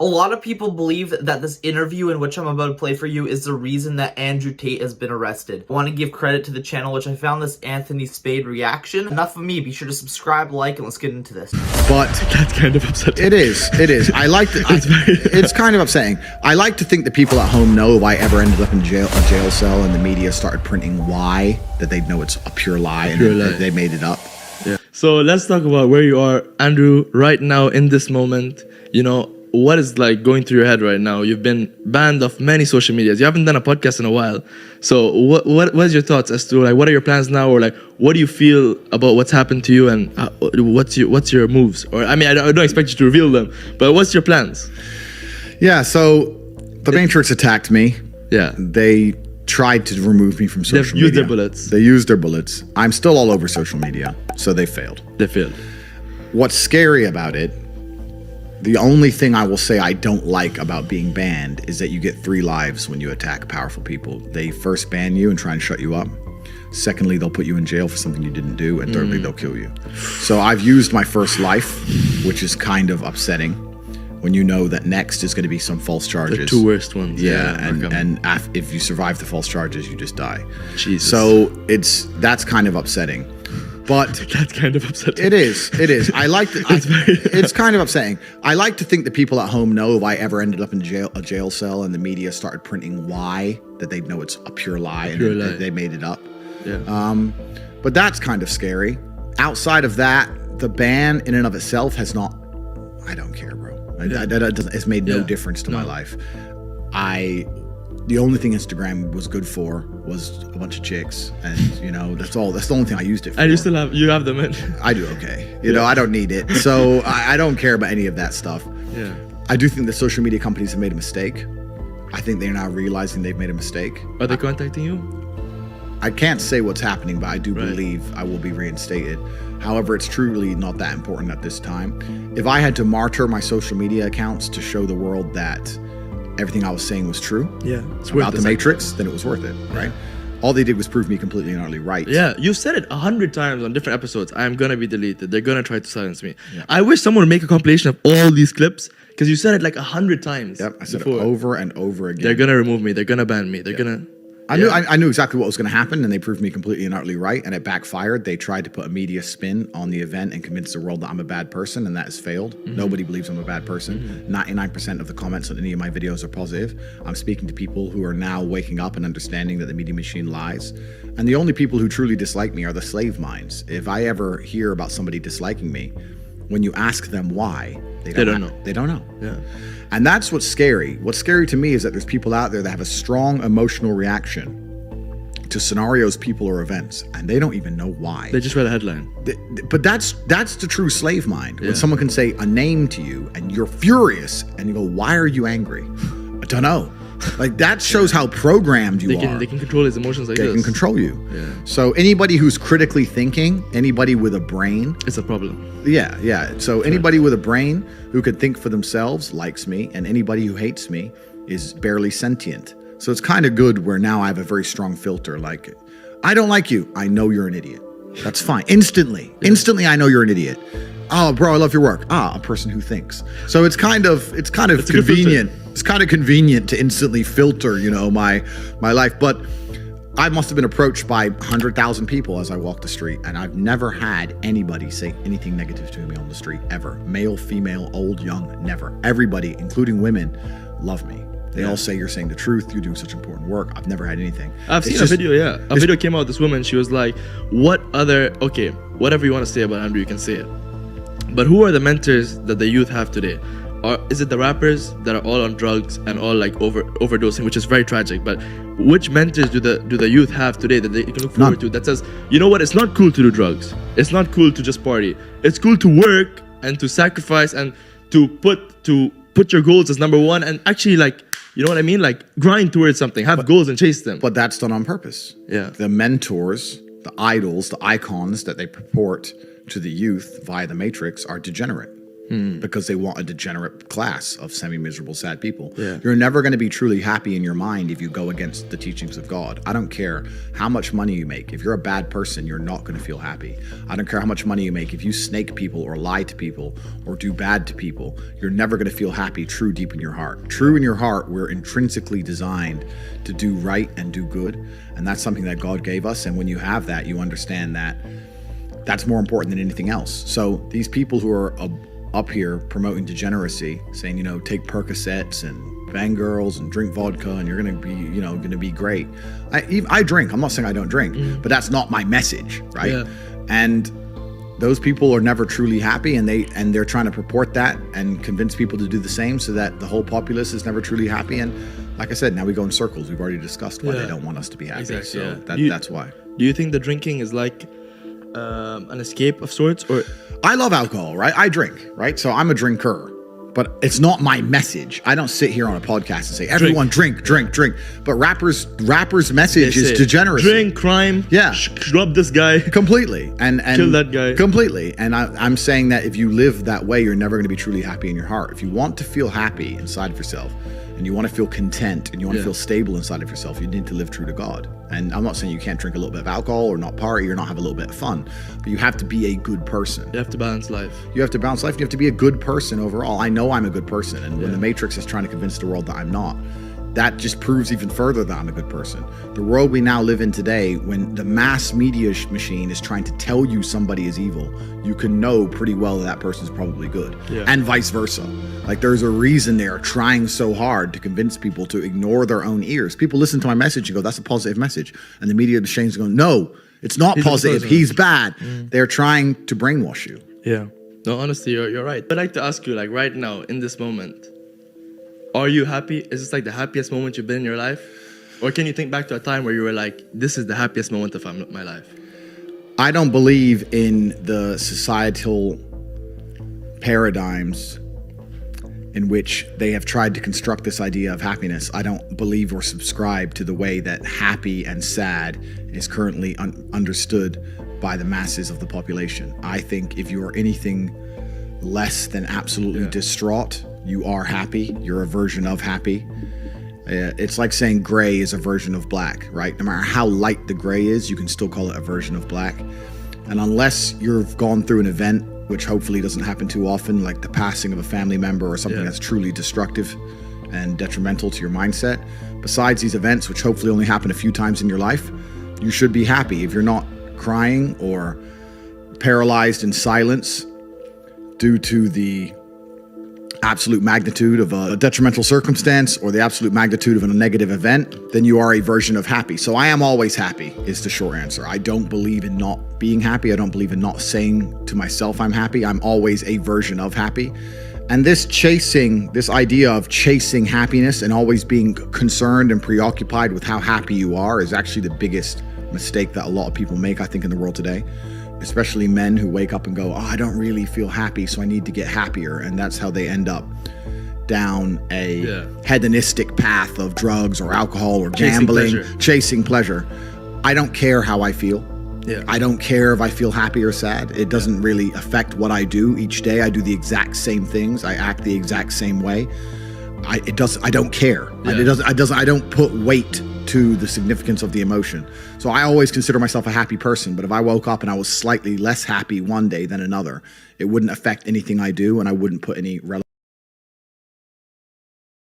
A lot of people believe that this interview in which I'm about to play for you is the reason that Andrew Tate has been arrested. I want to give credit to the channel which I found this Anthony Spade reaction. Enough of me, be sure to subscribe, like, and let's get into this. But That's kind of upsetting. it is. I like to, it's kind of upsetting. I like to think that people at home know if I ever ended up in a jail cell and the media started printing why, that they'd know it's a pure lie and that they made it up. Yeah. So let's talk about where you are, Andrew, right now in this moment. You know, what is like going through your head right now? You've been banned off many social medias. You haven't done a podcast in a while. So what is your thoughts as to like what are your plans now, or like what do you feel about what's happened to you, and what's your moves? Or I mean, I don't expect you to reveal them, but what's your plans? Yeah. So the Matrix attacked me. Yeah. They tried to remove me from social media. They've used their bullets. They used their bullets. I'm still all over social media, so they failed. They failed. What's scary about it, the only thing I will say I don't like about being banned is that you get 3 lives when you attack powerful people. They first ban you and try and shut you up. Secondly, they'll put you in jail for something you didn't do. And thirdly, they'll kill you. So I've used my first life, which is kind of upsetting when you know that next is going to be some false charges. The 2 worst ones. Yeah, if you survive the false charges, you just die. Jesus. So that's kind of upsetting. But that's kind of upsetting. It is. I like to, it's kind of upsetting. I like to think that people at home know if I ever ended up in a jail cell and the media started printing why, that they'd know it's a pure lie and that they made it up. Yeah. But that's kind of scary. Outside of that, the ban in and of itself has not. I don't care, bro. It's made no difference to my life. The only thing Instagram was good for was a bunch of chicks, and you know that's all. That's the only thing I used it for. And you have them in. I do okay. You know I don't need it, so I don't care about any of that stuff. Yeah. I do think the social media companies have made a mistake. I think they're now realizing they've made a mistake. Are they contacting you? I can't say what's happening, but I do believe I will be reinstated. However, it's truly not that important at this time. If I had to martyr my social media accounts to show the world that everything I was saying was true about the Matrix, then it was worth it, right? All they did was prove me completely and utterly right. Yeah, you've said it 100 times on different episodes. I'm gonna be deleted. They're gonna try to silence me. Yeah. I wish someone would make a compilation of all these clips, because you said it like 100 times. Yep, I said it over and over again. They're gonna remove me. They're gonna ban me. They're gonna. I knew exactly what was going to happen, and they proved me completely and utterly right, and it backfired. They tried to put a media spin on the event and convince the world that I'm a bad person, and that has failed. Nobody believes I'm a bad person. 99% of the comments on any of my videos are positive. I'm speaking to people who are now waking up and understanding that the media machine lies. And the only people who truly dislike me are the slave minds. If I ever hear about somebody disliking me, when you ask them why, they don't know. They don't know. Yeah. And that's what's scary. What's scary to me is that there's people out there that have a strong emotional reaction to scenarios, people, or events, and they don't even know why. They just read a headline. But that's the true slave mind. When someone can say a name to you and you're furious and you go, why are you angry? I don't know. Like that shows how programmed you are. They can control his emotions like this. They can control you. Yeah. So anybody who's critically thinking, anybody with a brain, it's a problem. Yeah. So anybody with a brain who could think for themselves likes me, and anybody who hates me is barely sentient. So it's kind of good where now I have a very strong filter. Like, I don't like you. I know you're an idiot. That's fine. Instantly, I know you're an idiot. Oh, bro, I love your work. A person who thinks. So it's kind of convenient. It's kind of convenient to instantly filter, you know, my life. But I must have been approached by 100,000 people as I walked the street, and I've never had anybody say anything negative to me on the street, ever. Male, female, old, young, never. Everybody, including women, love me. They all say you're saying the truth. You're doing such important work. I've never had anything. I've seen a video, A video came out. This woman, she was like, whatever you want to say about Andrew, you can say it. But who are the mentors that the youth have today? Or is it the rappers that are all on drugs and all like overdosing, which is very tragic? But which mentors do the youth have today that they can look forward to that says, you know what, it's not cool to do drugs. It's not cool to just party. It's cool to work and to sacrifice and to put your goals as number one and actually like, you know what I mean? Like grind towards something, have goals and chase them. But that's done on purpose. Yeah. The mentors, the idols, the icons that they purport to the youth via the Matrix are degenerate. because they want a degenerate class of semi-miserable, sad people. Yeah. You're never going to be truly happy in your mind if you go against the teachings of God. I don't care how much money you make. If you're a bad person, you're not going to feel happy. I don't care how much money you make. If you snake people or lie to people or do bad to people, you're never going to feel happy true deep in your heart. True in your heart, we're intrinsically designed to do right and do good. And that's something that God gave us. And when you have that, you understand that that's more important than anything else. So these people who are up here promoting degeneracy, saying, take Percocets and bang girls and drink vodka and you're going to be, going to be great. I drink. I'm not saying I don't drink, but that's not my message, right? Yeah. And those people are never truly happy, and they're trying to purport that and convince people to do the same, so that the whole populace is never truly happy. And like I said, now we go in circles. We've already discussed why they don't want us to be happy. Exactly, So that's why. Do you think the drinking is like an escape of sorts, or? I love alcohol, right? I drink, right? So I'm a drinker, but it's not my message. I don't sit here on a podcast and say, everyone drink. But rappers' message is degeneracy. Drink, crime, rub this guy. Completely. And kill that guy. Completely. And I'm saying that if you live that way, you're never going to be truly happy in your heart. If you want to feel happy inside of yourself, and you want to feel content, and you want to feel stable inside of yourself, you need to live true to God. And I'm not saying you can't drink a little bit of alcohol or not party or not have a little bit of fun, but you have to be a good person. You have to balance life. You have to balance life. You have to be a good person overall. I know I'm a good person, and when the Matrix is trying to convince the world that I'm not, that just proves even further that I'm a good person. The world we now live in today, when the mass media machine is trying to tell you somebody is evil, you can know pretty well that person's probably good, and vice versa. Like, there's a reason they're trying so hard to convince people to ignore their own ears. People listen to my message and go, that's a positive message. And the media machine's going, no, it's not positive. He's bad. They're trying to brainwash you. Yeah. No, honestly, you're right. I'd like to ask you, like, right now, in this moment, are you happy? Is this like the happiest moment you've been in your life? Or can you think back to a time where you were like, this is the happiest moment of my life? I don't believe in the societal paradigms in which they have tried to construct this idea of happiness. I don't believe or subscribe to the way that happy and sad is currently understood by the masses of the population. I think if you are anything less than absolutely distraught, you are happy. You're a version of happy. It's like saying gray is a version of black, right? No matter how light the gray is, you can still call it a version of black. And unless you've gone through an event, which hopefully doesn't happen too often, like the passing of a family member or something that's truly destructive and detrimental to your mindset, besides these events, which hopefully only happen a few times in your life, you should be happy. If you're not crying or paralyzed in silence due to the absolute magnitude of a detrimental circumstance or the absolute magnitude of a negative event, then you are a version of happy. So I am always happy is the short answer. I don't believe in not being happy. I don't believe in not saying to myself I'm happy. I'm always a version of happy. And this idea of chasing happiness and always being concerned and preoccupied with how happy you are is actually the biggest mistake that a lot of people make, I think, in the world today. Especially men who wake up and go, I don't really feel happy, so I need to get happier. And that's how they end up down a hedonistic path of drugs or alcohol or gambling, chasing pleasure. I don't care how I feel. I don't care if I feel happy or sad. It doesn't really affect what I do each day. I do the exact same things. I act the exact same way. I don't care. I don't put weight to the significance of the emotion. So I always consider myself a happy person, but if I woke up and I was slightly less happy one day than another, it wouldn't affect anything I do, and I wouldn't put any relevance